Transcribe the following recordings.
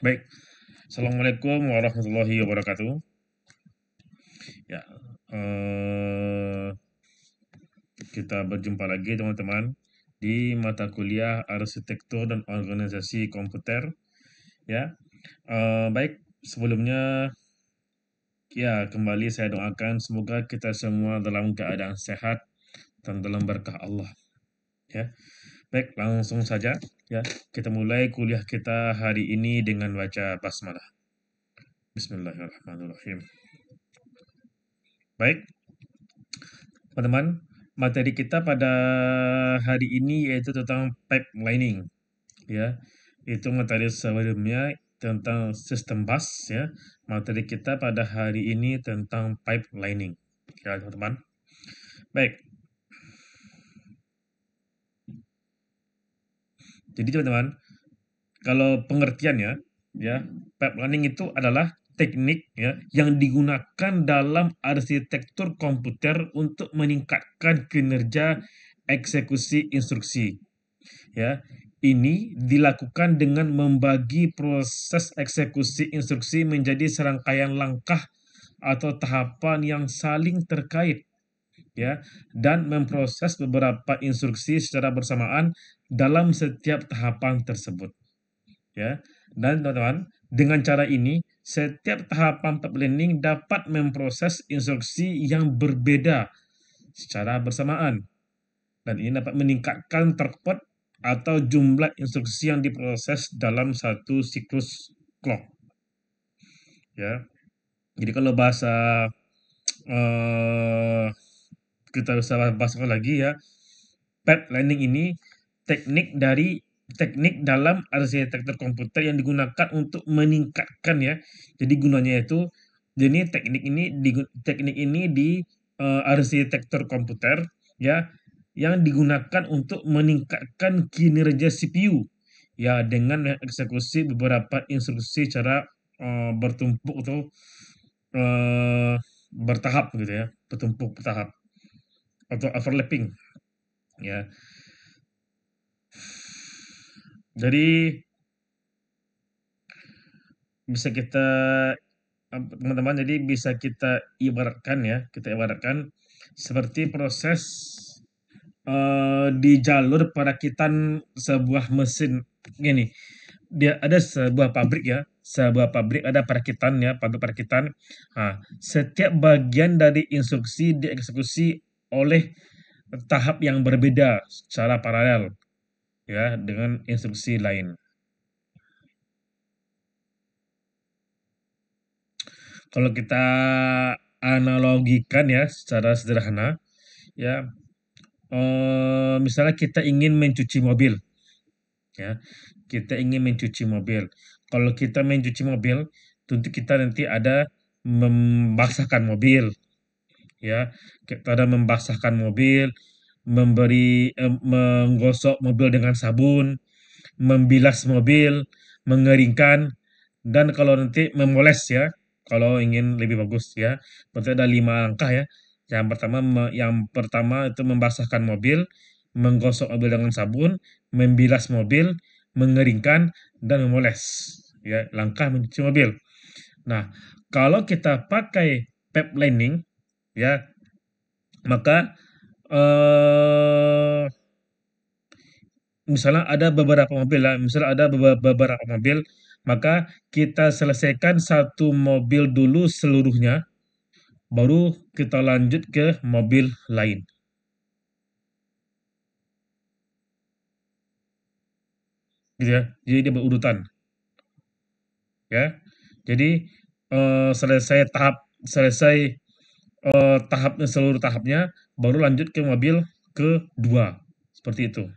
Baik, Assalamualaikum warahmatullahi wabarakatuh. Ya, eh, kita berjumpa lagi teman-teman di mata kuliah Arsitektur dan Organisasi Komputer. Ya, baik. Sebelumnya, ya kembali saya doakan semoga kita semua dalam keadaan sehat dan dalam berkah Allah. Ya, baik. Langsung saja. Ya, kita mulai kuliah kita hari ini dengan baca basmalah. Bismillahirrahmanirrahim. Baik, teman-teman, materi kita pada hari ini yaitu tentang pipelining, ya. Itu materi sebelumnya tentang sistem bus, ya. Materi kita pada hari ini tentang pipelining, ya teman-teman. Baik, jadi teman-teman, kalau pengertiannya, ya, pipelining itu adalah teknik ya yang digunakan dalam arsitektur komputer untuk meningkatkan kinerja eksekusi instruksi. Ya, ini dilakukan dengan membagi proses eksekusi instruksi menjadi serangkaian langkah atau tahapan yang saling terkait, ya, dan memproses beberapa instruksi secara bersamaan dalam setiap tahapan tersebut, ya. Dan teman-teman, dengan cara ini setiap tahapan pipelining dapat memproses instruksi yang berbeda secara bersamaan, dan ini dapat meningkatkan throughput atau jumlah instruksi yang diproses dalam satu siklus clock, ya. Jadi kalau bahasa eh, kita bisa bahaskan lagi ya, pipelining ini teknik dalam arsitektur komputer yang digunakan untuk meningkatkan ya. Jadi gunanya itu, jadi teknik ini di arsitektur komputer ya yang digunakan untuk meningkatkan kinerja CPU ya dengan mengeksekusi beberapa instruksi secara bertumpuk atau eh, bertahap gitu ya, bertumpuk bertahap atau overlapping ya. Jadi bisa kita teman-teman, jadi bisa kita ibaratkan seperti proses di jalur perakitan sebuah mesin gini. Dia ada sebuah pabrik ada perakitan ya, pabrik perakitan. Nah, setiap bagian dari instruksi dieksekusi oleh tahap yang berbeda secara paralel ya dengan instruksi lain. Kalau kita analogikan ya secara sederhana ya, misalnya kita ingin mencuci mobil ya. Kita ingin mencuci mobil. Kalau kita mencuci mobil, tentu kita nanti ada membasahkan mobil ya. Kita ada membasahkan mobil, menggosok mobil dengan sabun, membilas mobil, mengeringkan, dan kalau nanti memoles ya, kalau ingin lebih bagus ya. Berarti ada 5 langkah ya. Yang pertama itu membasahkan mobil, menggosok mobil dengan sabun, membilas mobil, mengeringkan, dan memoles. Ya, langkah mencuci mobil. Nah, kalau kita pakai pipelining ya, maka eh misalnya ada beberapa mobil lah, misalnya ada beberapa mobil, maka kita selesaikan satu mobil dulu seluruhnya, baru kita lanjut ke mobil lain. Gitu ya. Jadi dia berurutan, ya. Jadi selesai tahapnya seluruh tahapnya, baru lanjut ke mobil kedua. Seperti itu,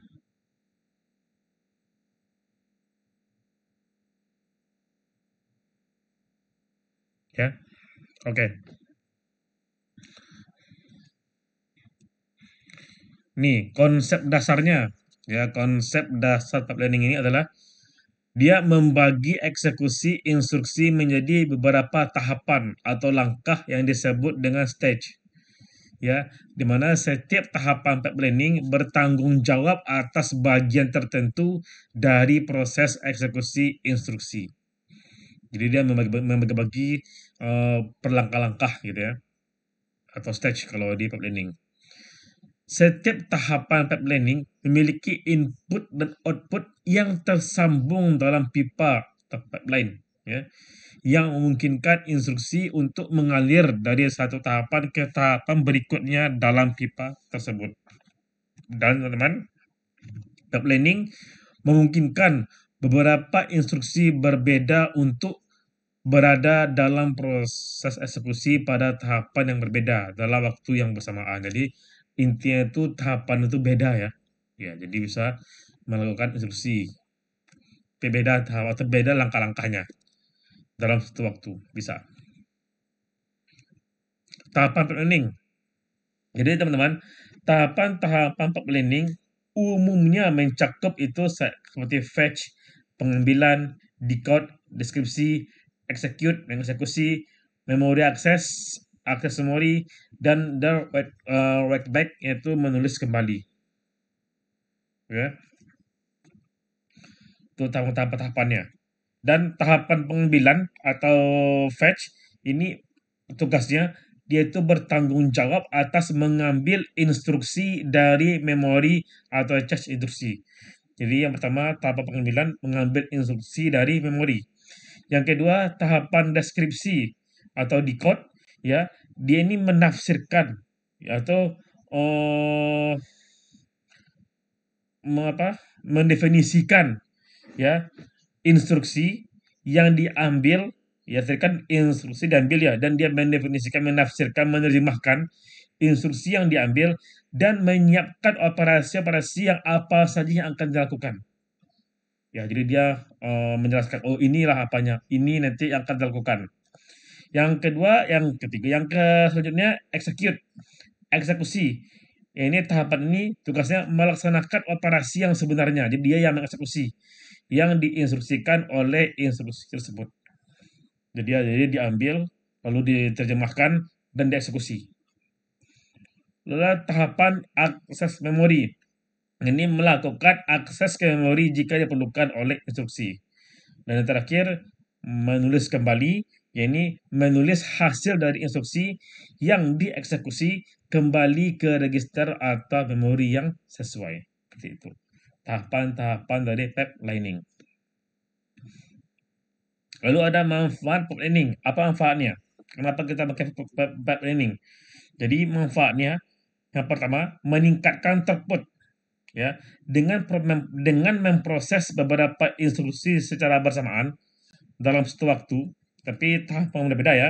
ya. Oke. Nih, konsep dasarnya, ya, konsep dasar pipelining ini adalah dia membagi eksekusi instruksi menjadi beberapa tahapan atau langkah yang disebut dengan stage. ya, di mana setiap tahapan pipe planning bertanggung jawab atas bagian tertentu dari proses eksekusi instruksi. Jadi dia membagi-bagi per langkah-langkah gitu ya, atau stage kalau di pipe planning. Setiap tahapan pipe planning memiliki input dan output yang tersambung dalam pipa atau pipeline, ya, yang memungkinkan instruksi untuk mengalir dari satu tahapan ke tahapan berikutnya dalam pipa tersebut. Dan teman-teman, pipelining memungkinkan beberapa instruksi berbeda untuk berada dalam proses eksekusi pada tahapan yang berbeda dalam waktu yang bersamaan. Jadi intinya itu tahapan itu beda ya. Ya, jadi bisa melakukan instruksi. Beda tahap atau beda langkah-langkahnya dalam satu waktu bisa. Tahapan planning. Jadi teman-teman, tahapan-tahapan planning umumnya mencakup itu seperti fetch, pengambilan, decode, deskripsi, execute, mengeksekusi, memori akses, akses memori, dan write back, yaitu menulis kembali. Ya, itu tahapan-tahapannya. Dan tahapan pengambilan atau fetch ini tugasnya dia itu bertanggung jawab atas mengambil instruksi dari memori atau cache instruksi. Jadi yang pertama tahapan pengambilan mengambil instruksi dari memori. Yang kedua tahapan deskripsi atau decode, ya, dia ini menafsirkan ya, atau oh, mendefinisikan ya instruksi yang diambil, ya tadi kan instruksi diambil ya, dan dia mendefinisikan, menafsirkan, menerjemahkan instruksi yang diambil dan menyiapkan operasi-operasi yang apa saja yang akan dilakukan. Ya, jadi dia menjelaskan, oh inilah apanya, ini nanti yang akan dilakukan. Yang kedua, yang ketiga, yang selanjutnya execute, eksekusi. Ya, ini tahapan ini tugasnya melaksanakan operasi yang sebenarnya. Jadi dia yang mengeksekusi yang diinstruksikan oleh instruksi tersebut. Jadi diambil, lalu diterjemahkan dan dieksekusi. Lalu tahapan akses memori. Ini melakukan akses ke memori jika diperlukan oleh instruksi. Dan yang terakhir, menulis kembali, yakni menulis hasil dari instruksi yang dieksekusi kembali ke register atau memori yang sesuai. Seperti itu. Tahapan-tahapan dari pipelining. Lalu ada manfaat pipelining. Apa manfaatnya? Kenapa kita pakai pipelining? Jadi manfaatnya yang pertama meningkatkan throughput ya dengan memproses beberapa instruksi secara bersamaan dalam satu waktu, tapi tahapan berbeda ya.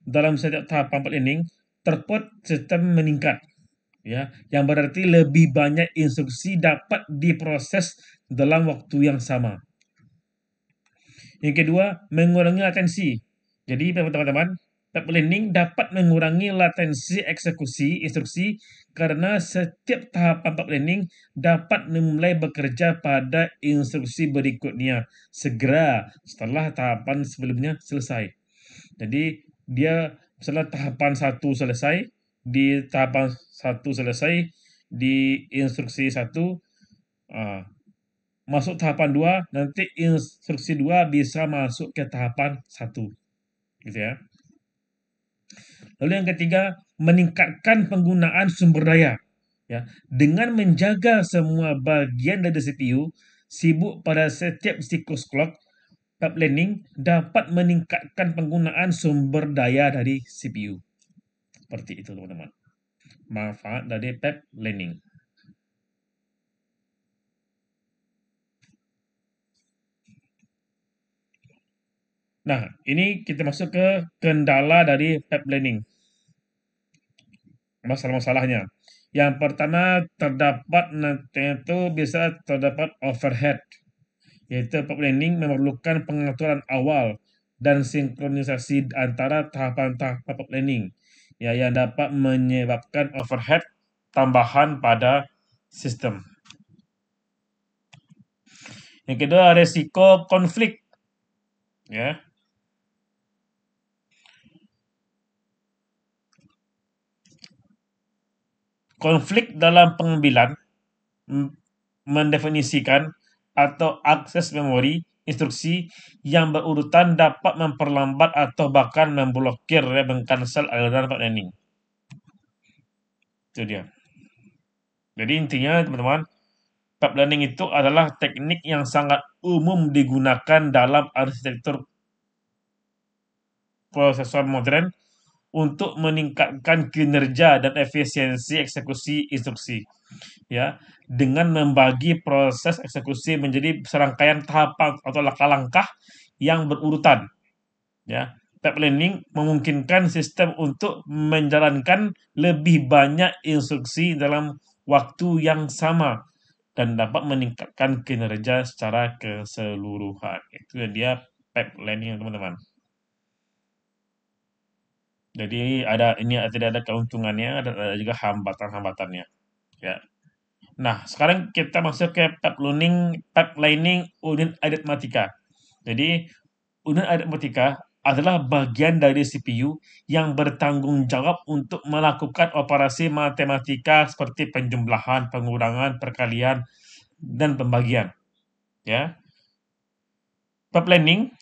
Dalam setiap tahapan pipelining, throughput sistem meningkat ya, yang berarti lebih banyak instruksi dapat diproses dalam waktu yang sama. Yang kedua, mengurangi latensi. Jadi teman-teman, pipelining dapat mengurangi latensi eksekusi instruksi karena setiap tahapan pipelining dapat memulai bekerja pada instruksi berikutnya segera setelah tahapan sebelumnya selesai. Jadi dia setelah tahapan satu selesai, di tahapan satu selesai, di instruksi satu, masuk tahapan 2, nanti instruksi 2 bisa masuk ke tahapan 1. Gitu ya. Lalu yang ketiga, meningkatkan penggunaan sumber daya. Ya, dengan menjaga semua bagian dari CPU sibuk pada setiap siklus clock, pipelining dapat meningkatkan penggunaan sumber daya dari CPU. Seperti itu, teman-teman. Manfaat dari pipelining. Nah, ini kita masuk ke kendala dari pipelining. Masalah-masalahnya. Yang pertama terdapat itu bisa terdapat overhead, yaitu pipelining memerlukan pengaturan awal dan sinkronisasi antara tahapan-tahapan pipelining ya yang dapat menyebabkan overhead tambahan pada sistem. Yang kedua, resiko konflik ya. Konflik dalam pengambilan mendefinisikan atau akses memori instruksi yang berurutan dapat memperlambat atau bahkan memblokir mengcancel aliran planning. Itu dia. Jadi intinya teman-teman, pipelining itu adalah teknik yang sangat umum digunakan dalam arsitektur prosesor modern untuk meningkatkan kinerja dan efisiensi eksekusi instruksi, ya, dengan membagi proses eksekusi menjadi serangkaian tahapan atau langkah-langkah yang berurutan, ya. Pipelining memungkinkan sistem untuk menjalankan lebih banyak instruksi dalam waktu yang sama dan dapat meningkatkan kinerja secara keseluruhan. Itu dia pipelining, teman-teman. Jadi tidak ada keuntungannya dan ada juga hambatan-hambatannya, ya. Nah, sekarang kita masuk ke pipelining unit aritmatika. Jadi, unit aritmatika adalah bagian dari CPU yang bertanggung jawab untuk melakukan operasi matematika seperti penjumlahan, pengurangan, perkalian, dan pembagian, ya. Pipelining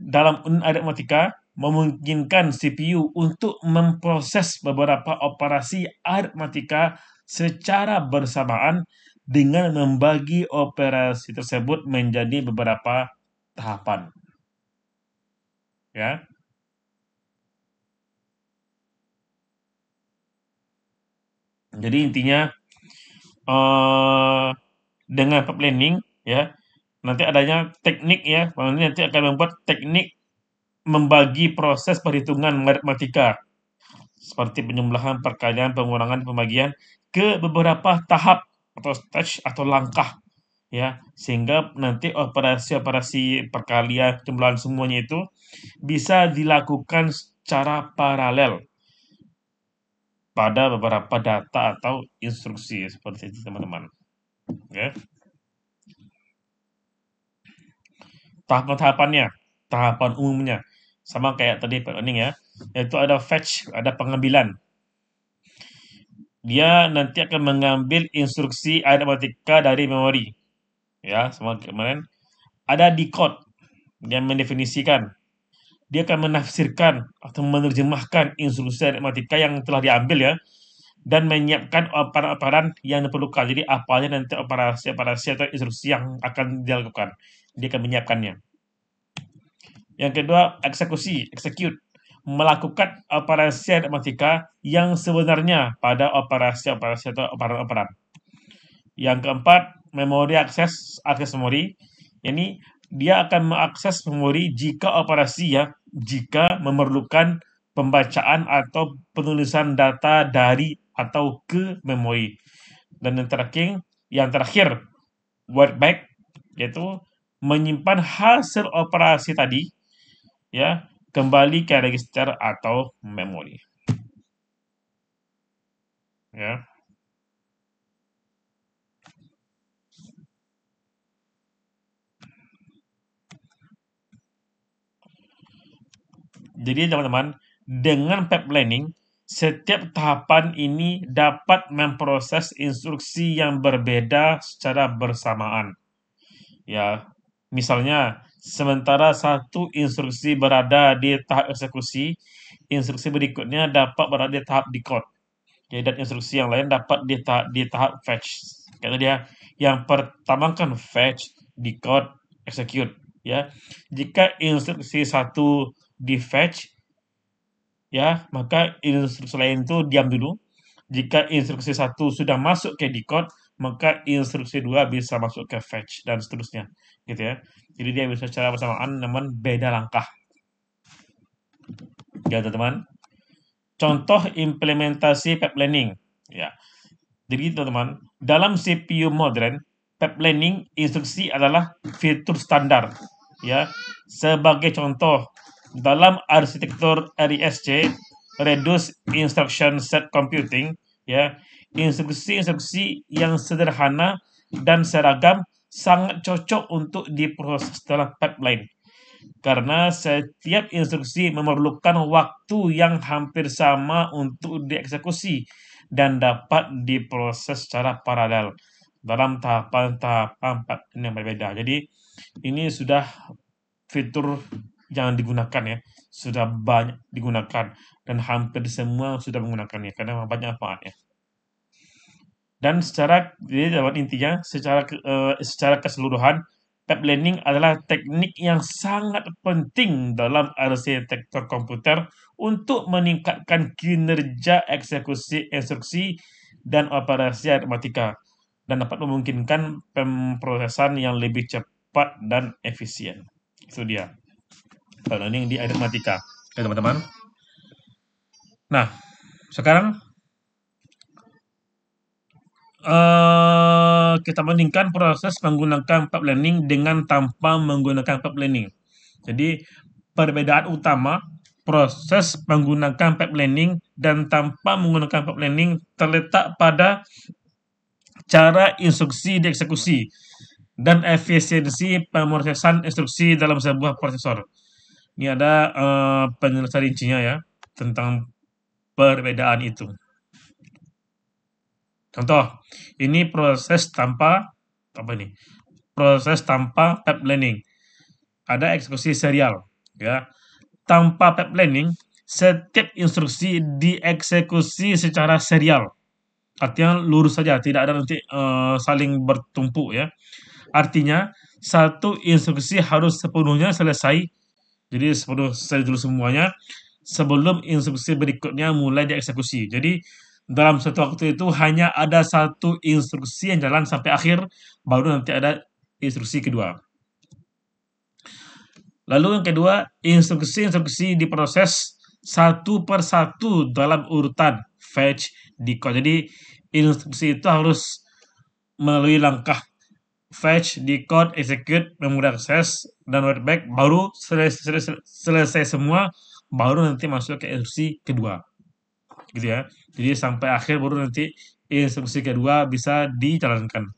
dalam unit aritmatika memungkinkan CPU untuk memproses beberapa operasi aritmatika secara bersamaan dengan membagi operasi tersebut menjadi beberapa tahapan, ya. Jadi intinya eh, dengan pipelining, ya, nanti adanya teknik, ya, nanti akan membuat teknik membagi proses perhitungan matematika seperti penjumlahan, perkalian, pengurangan, pembagian ke beberapa tahap atau stage atau langkah, ya, sehingga nanti operasi-operasi perkalian, penjumlahan semuanya itu bisa dilakukan secara paralel pada beberapa data atau instruksi seperti itu, teman-teman, ya. Tahapan-tahapannya, tahapan umumnya sama kayak tadi planning, ya, yaitu ada fetch, ada pengambilan. Dia nanti akan mengambil instruksi aritmatika dari memori, ya, sama kemarin. Ada decode yang mendefinisikan, dia akan menafsirkan atau menerjemahkan instruksi aritmatika yang telah diambil, ya, dan menyiapkan operan-operan yang diperlukan. Jadi apa aja nanti operasi-operasi atau instruksi yang akan dilakukan, dia akan menyiapkannya. Yang kedua, execute, melakukan operasi aritmatika yang sebenarnya pada operasi-operasi atau operan-operan. Yang keempat, memori akses memori. Ini dia akan mengakses memori jika memerlukan pembacaan atau penulisan data dari atau ke memori. Dan yang terakhir, write back, yaitu menyimpan hasil operasi tadi, ya, kembali ke register atau memori, ya. Jadi teman-teman, dengan pipelining, setiap tahapan ini dapat memproses instruksi yang berbeda secara bersamaan. Ya, misalnya, sementara satu instruksi berada di tahap eksekusi, instruksi berikutnya dapat berada di tahap decode. Jadi, dan instruksi yang lain dapat di tahap fetch. Kata dia, yang pertama kan fetch, decode, execute, ya. Jika instruksi satu di fetch, ya, maka instruksi lain itu diam dulu. Jika instruksi satu sudah masuk ke decode, maka instruksi dua bisa masuk ke fetch dan seterusnya, gitu, ya. Jadi dia bisa secara bersamaan namun beda langkah. Ya, teman-teman. Contoh implementasi pipelining, ya. Jadi teman-teman, dalam CPU modern, pipelining instruksi adalah fitur standar, ya. Sebagai contoh, dalam arsitektur RISC, Reduced Instruction Set Computing, ya, instruksi-instruksi yang sederhana dan seragam sangat cocok untuk diproses dalam pipeline karena setiap instruksi memerlukan waktu yang hampir sama untuk dieksekusi dan dapat diproses secara paralel dalam tahapan-tahapan pipeline yang berbeda. Jadi ini sudah fitur yang digunakan ya, sudah banyak digunakan dan hampir semua sudah menggunakannya karena banyak manfaatnya. Dan jadi dalam intinya secara keseluruhan pipelining adalah teknik yang sangat penting dalam arsitektur komputer untuk meningkatkan kinerja eksekusi instruksi dan operasi aritmatika dan dapat memungkinkan pemrosesan yang lebih cepat dan efisien. Itu dia pipelining di aritmatika. Oke, teman-teman. Nah, sekarang kita bandingkan proses menggunakan pipelining dengan tanpa menggunakan pipelining. Jadi, perbedaan utama proses menggunakan pipelining dan tanpa menggunakan pipelining terletak pada cara instruksi dieksekusi dan efisiensi pemrosesan instruksi dalam sebuah prosesor. Ini ada penjelasan rincinya ya tentang perbedaan itu. Contoh, ini proses tanpa pipelining. Ada eksekusi serial, ya. Tanpa pipelining, setiap instruksi dieksekusi secara serial. Artinya lurus saja, tidak ada nanti saling bertumpuk ya. Artinya satu instruksi harus sepenuhnya selesai. Jadi selesai dulu semuanya sebelum instruksi berikutnya mulai dieksekusi. Jadi dalam satu waktu itu hanya ada satu instruksi yang jalan sampai akhir, baru nanti ada instruksi kedua. Lalu yang kedua, instruksi-instruksi diproses satu per satu dalam urutan fetch, decode. Jadi instruksi itu harus melalui langkah fetch, decode, execute, memory access, dan write back. Baru selesai semua, baru nanti masuk ke instruksi kedua. Gitu ya. Jadi sampai akhir baru nanti instruksi kedua bisa dijalankan.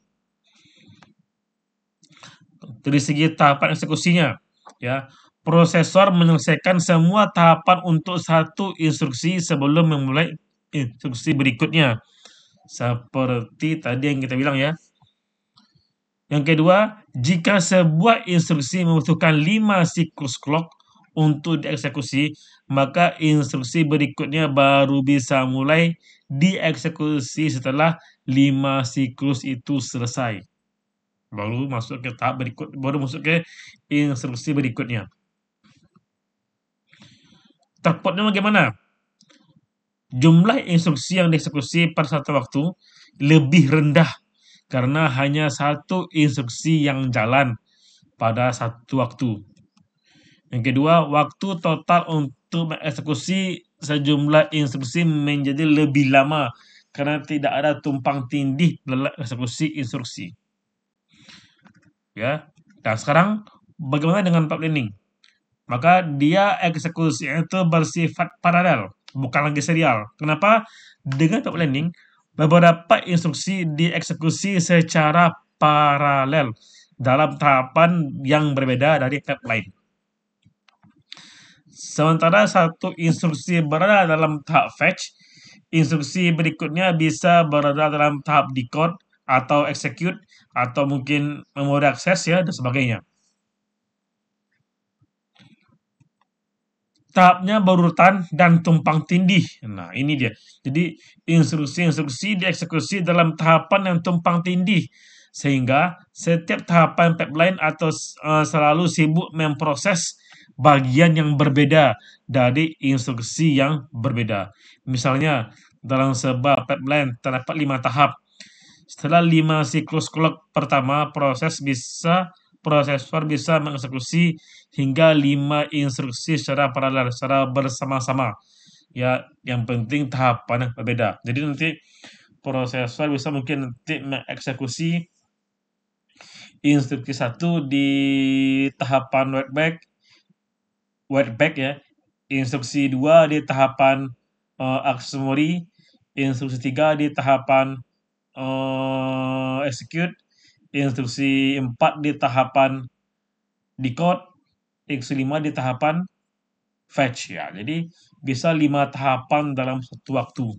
Dari segi tahapan eksekusinya, ya, prosesor menyelesaikan semua tahapan untuk satu instruksi sebelum memulai instruksi berikutnya. Seperti tadi yang kita bilang ya. Yang kedua, jika sebuah instruksi membutuhkan 5 siklus clock untuk dieksekusi, maka instruksi berikutnya baru bisa mulai dieksekusi setelah 5 siklus itu selesai. Baru masuk ke tahap berikut, baru masuk ke instruksi berikutnya. Terpotnya bagaimana? Jumlah instruksi yang dieksekusi pada satu waktu lebih rendah karena hanya satu instruksi yang jalan pada satu waktu. Yang kedua, waktu total untuk mengeksekusi sejumlah instruksi menjadi lebih lama karena tidak ada tumpang tindih dalam eksekusi instruksi. Ya. Nah, sekarang bagaimana dengan pipelining? Maka dia eksekusinya itu bersifat paralel, bukan lagi serial. Kenapa? Dengan pipelining, beberapa instruksi dieksekusi secara paralel dalam tahapan yang berbeda dari pipeline. Sementara satu instruksi berada dalam tahap fetch, instruksi berikutnya bisa berada dalam tahap decode atau execute atau mungkin memory access ya dan sebagainya. Tahapnya berurutan dan tumpang tindih. Nah, ini dia. Jadi, instruksi-instruksi dieksekusi dalam tahapan yang tumpang tindih. Sehingga setiap tahapan pipeline atau selalu sibuk memproses bagian yang berbeda dari instruksi yang berbeda. Misalnya, dalam sebuah pipeline terdapat 5 tahap. Setelah 5 siklus clock pertama, prosesor bisa mengeksekusi hingga 5 instruksi secara paralel, secara bersama-sama. Ya, yang penting tahapan yang berbeda. Jadi nanti prosesor bisa mungkin nanti mengeksekusi instruksi 1 di tahapan write back ya. Instruksi 2 di tahapan access memory, instruksi 3 di tahapan execute, instruksi 4 di tahapan decode, instruksi 5 di tahapan fetch ya. Jadi bisa 5 tahapan dalam satu waktu.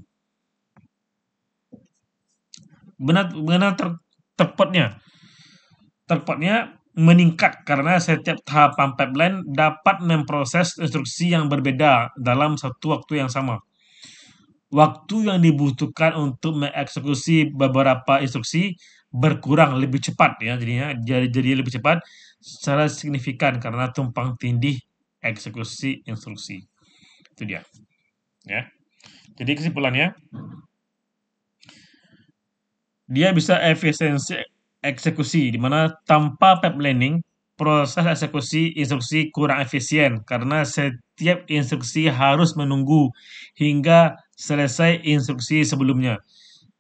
tepatnya meningkat karena setiap tahapan pipeline dapat memproses instruksi yang berbeda dalam satu waktu yang sama. Waktu yang dibutuhkan untuk mengeksekusi beberapa instruksi berkurang lebih cepat ya, jadi lebih cepat secara signifikan karena tumpang tindih eksekusi instruksi. Itu dia ya. Jadi kesimpulannya, dia bisa efisiensi eksekusi, di mana tanpa pipelining, proses eksekusi instruksi kurang efisien karena setiap instruksi harus menunggu hingga selesai instruksi sebelumnya.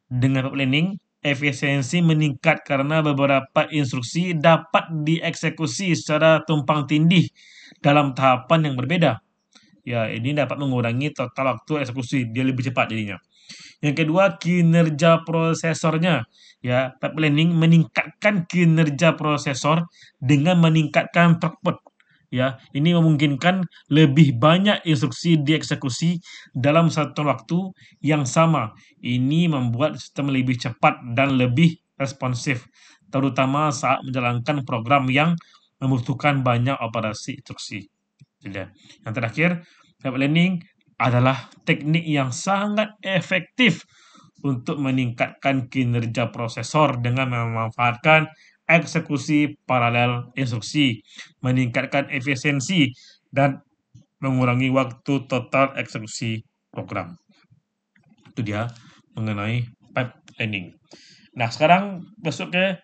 Dengan pipelining, efisiensi meningkat karena beberapa instruksi dapat dieksekusi secara tumpang tindih dalam tahapan yang berbeda. Ya, ini dapat mengurangi total waktu eksekusi, dia lebih cepat jadinya. Yang kedua, kinerja prosesornya. Ya, pipelining meningkatkan kinerja prosesor dengan meningkatkan throughput. Ya, ini memungkinkan lebih banyak instruksi dieksekusi dalam satu waktu yang sama. Ini membuat sistem lebih cepat dan lebih responsif, terutama saat menjalankan program yang membutuhkan banyak operasi instruksi. Sudah. Yang terakhir, pipelining adalah teknik yang sangat efektif untuk meningkatkan kinerja prosesor dengan memanfaatkan eksekusi paralel instruksi, meningkatkan efisiensi, dan mengurangi waktu total eksekusi program. Itu dia mengenai pipelining. Nah, sekarang masuk ke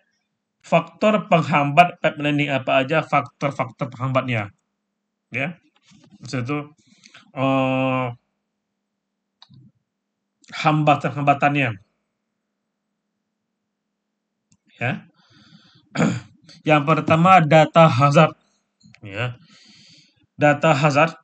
faktor penghambat pipelining. Apa aja faktor-faktor penghambatnya? Ya, itu hambatan-hambatannya ya. Yang pertama, data hazard ya. Data hazard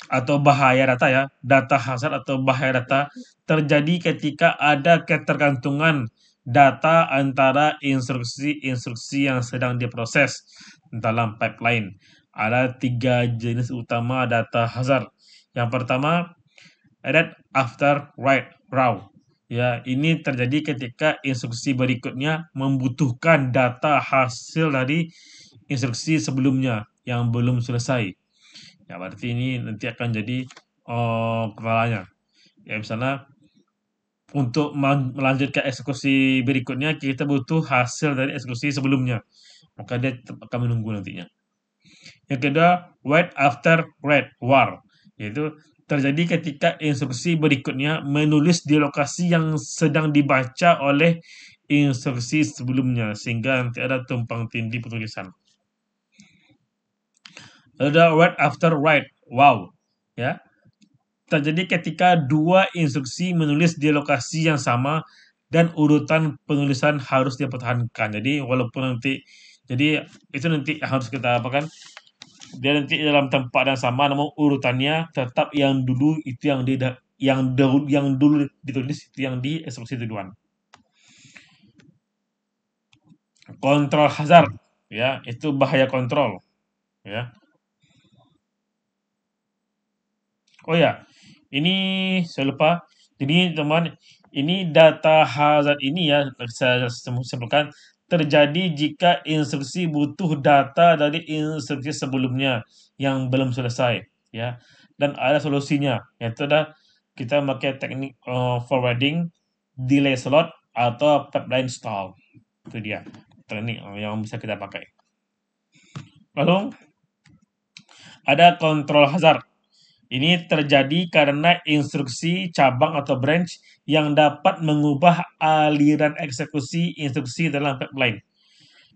atau bahaya data ya. Data hazard atau bahaya data terjadi ketika ada ketergantungan data antara instruksi-instruksi yang sedang diproses dalam pipeline. Ada 3 jenis utama data hazard. Yang pertama, read after write raw. Ya, ini terjadi ketika instruksi berikutnya membutuhkan data hasil dari instruksi sebelumnya yang belum selesai. Ya, berarti ini nanti akan jadi kendalanya. Ya, misalnya untuk melanjutkan eksekusi berikutnya kita butuh hasil dari eksekusi sebelumnya. Maka dia tetap akan menunggu nantinya. Yang kedua, wait after read war, yaitu terjadi ketika instruksi berikutnya menulis di lokasi yang sedang dibaca oleh instruksi sebelumnya, sehingga nanti ada tumpang tindih penulisan. Ada wait after write wow, ya. Terjadi ketika dua instruksi menulis di lokasi yang sama dan urutan penulisan harus dipertahankan. Jadi walaupun nanti, jadi itu nanti harus kita apakan, dia nanti dalam tempat yang sama namun urutannya tetap yang dulu itu yang dulu ditulis itu yang di instruksi duluan. Kontrol hazard ya, itu bahaya kontrol ya. Oh ya, ini saya lupa. Jadi teman, ini data hazard ini ya saya sebutkan terjadi jika instruksi butuh data dari instruksi sebelumnya yang belum selesai ya. Dan ada solusinya, yaitu kita pakai teknik forwarding, delay slot atau pipeline stall. Itu dia teknik yang bisa kita pakai. Lalu ada kontrol hazard. Ini terjadi karena instruksi cabang atau branch yang dapat mengubah aliran eksekusi instruksi dalam pipeline.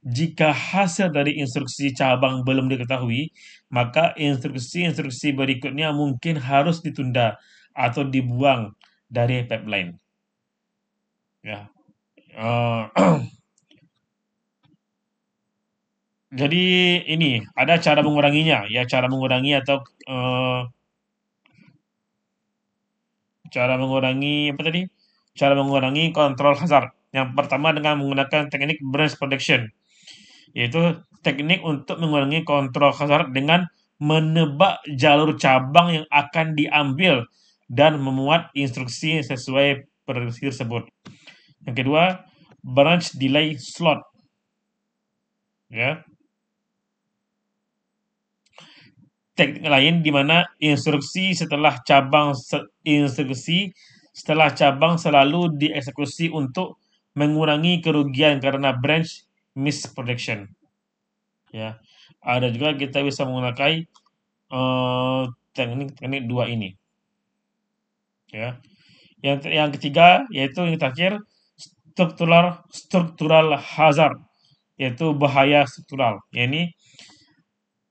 Jika hasil dari instruksi cabang belum diketahui, maka instruksi-instruksi berikutnya mungkin harus ditunda atau dibuang dari pipeline. Ya. Jadi ini ada cara menguranginya, ya cara mengurangi atau cara mengurangi apa tadi? Cara mengurangi kontrol hazard. Yang pertama dengan menggunakan teknik branch prediction, yaitu teknik untuk mengurangi kontrol hazard dengan menebak jalur cabang yang akan diambil dan memuat instruksi sesuai prediksi tersebut. Yang kedua, branch delay slot, ya. Teknik lain di mana instruksi setelah cabang selalu dieksekusi untuk mengurangi kerugian karena branch misproduction. Ya, ada juga kita bisa menggunakan teknik-teknik dua ini. Ya, yang ketiga yaitu yang terakhir struktural hazard, yaitu bahaya struktural. Ini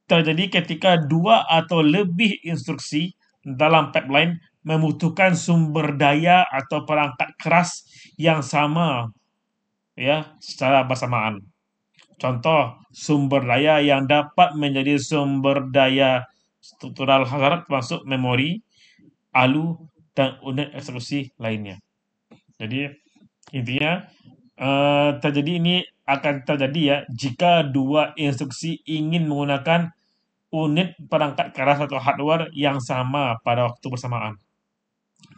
terjadi ketika dua atau lebih instruksi dalam pipeline membutuhkan sumber daya atau perangkat keras yang sama, ya, secara bersamaan. Contoh sumber daya yang dapat menjadi sumber daya struktural hazard termasuk memori, ALU, dan unit eksekusi lainnya. Jadi intinya terjadi ini akan terjadi ya jika dua instruksi ingin menggunakan unit perangkat keras atau hardware yang sama pada waktu bersamaan.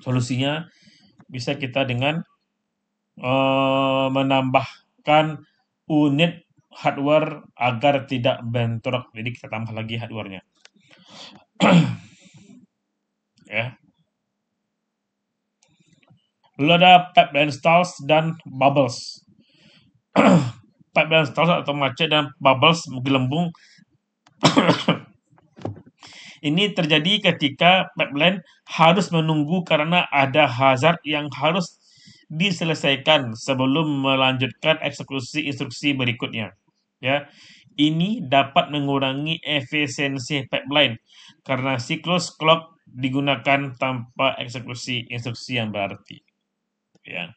Solusinya bisa kita dengan menambahkan unit hardware agar tidak bentrok. Jadi kita tambah lagi hardware-nya. Ya. Lalu ada pipeline stalls dan bubbles. Pipeline stalls atau macet dan bubbles menggelembung ini terjadi ketika pipeline harus menunggu karena ada hazard yang harus diselesaikan sebelum melanjutkan eksekusi instruksi berikutnya. Ya, ini dapat mengurangi efisiensi pipeline karena siklus clock digunakan tanpa eksekusi instruksi yang berarti. Ya,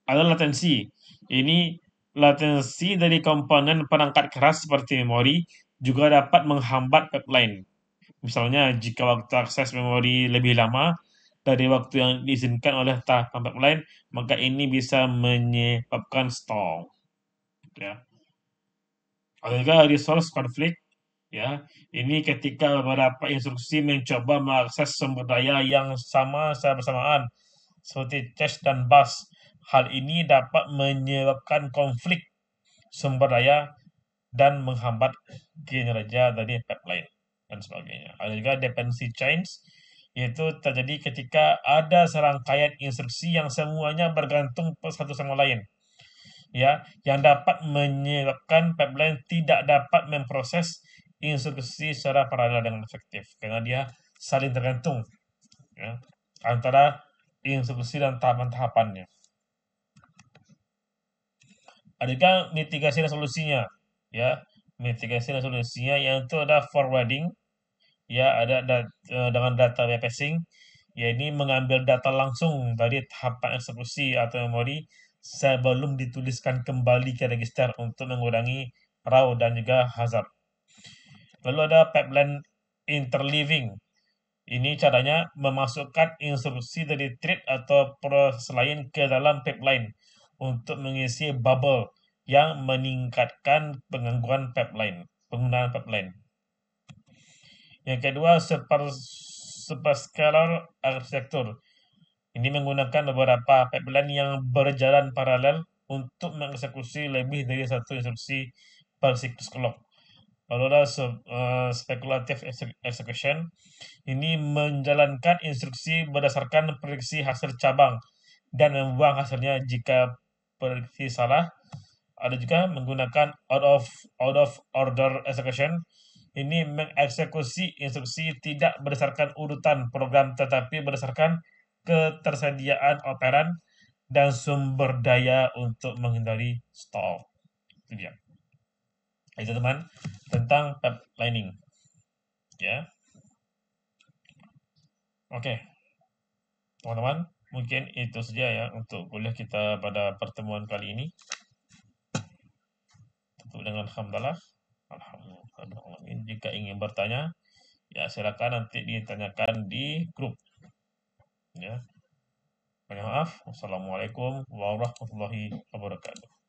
ada latensi. Ini latensi dari komponen perangkat keras seperti memori juga dapat menghambat pipeline. Misalnya, jika waktu akses memori lebih lama dari waktu yang diizinkan oleh tahapan pipeline, maka ini bisa menyebabkan stall. Ya. Ada juga resource conflict. Ya, ini ketika beberapa instruksi mencoba mengakses sumber daya yang sama secara bersamaan, seperti cache dan bus. Hal ini dapat menyebabkan konflik sumber daya dan menghambat kinerja dari pipeline dan sebagainya. Ada juga dependency chains, yaitu terjadi ketika ada serangkaian instruksi yang semuanya bergantung satu sama lain, ya, yang dapat menyebabkan pipeline tidak dapat memproses instruksi secara paralel dengan efektif karena dia saling tergantung, ya, antara instruksi dan tahapan-tahapannya. Ada juga mitigasi dan solusinya, ya. Mitigasi dan solusinya yang itu ada forwarding, ya, ada dengan data bypassing, ya, ini mengambil data langsung dari tahapan eksekusi atau memori sebelum dituliskan kembali ke register untuk mengurangi raw dan juga hazard. Lalu ada pipeline interleaving. Ini caranya memasukkan instruksi dari thread atau proses lain ke dalam pipeline untuk mengisi bubble yang meningkatkan penggunaan pipeline. Yang kedua, superscalar architecture. Ini menggunakan beberapa pipeline yang berjalan paralel untuk mengeksekusi lebih dari satu instruksi per siklus clock. Lalu ada speculative execution. Ini menjalankan instruksi berdasarkan prediksi hasil cabang dan membuang hasilnya jika prediksi salah. Ada juga menggunakan out of order execution. Ini mengeksekusi instruksi tidak berdasarkan urutan program tetapi berdasarkan ketersediaan operan dan sumber daya untuk menghindari stall. Itu dia. Itu teman tentang pipelining. Ya. Oke. Teman-teman, mungkin itu saja ya untuk kuliah kita pada pertemuan kali ini. Tutup dengan hamdalah. Alhamdulillah. Jika ingin bertanya, ya silakan nanti ditanyakan di grup. Ya. Banyak maaf. Wassalamualaikum warahmatullahi wabarakatuh.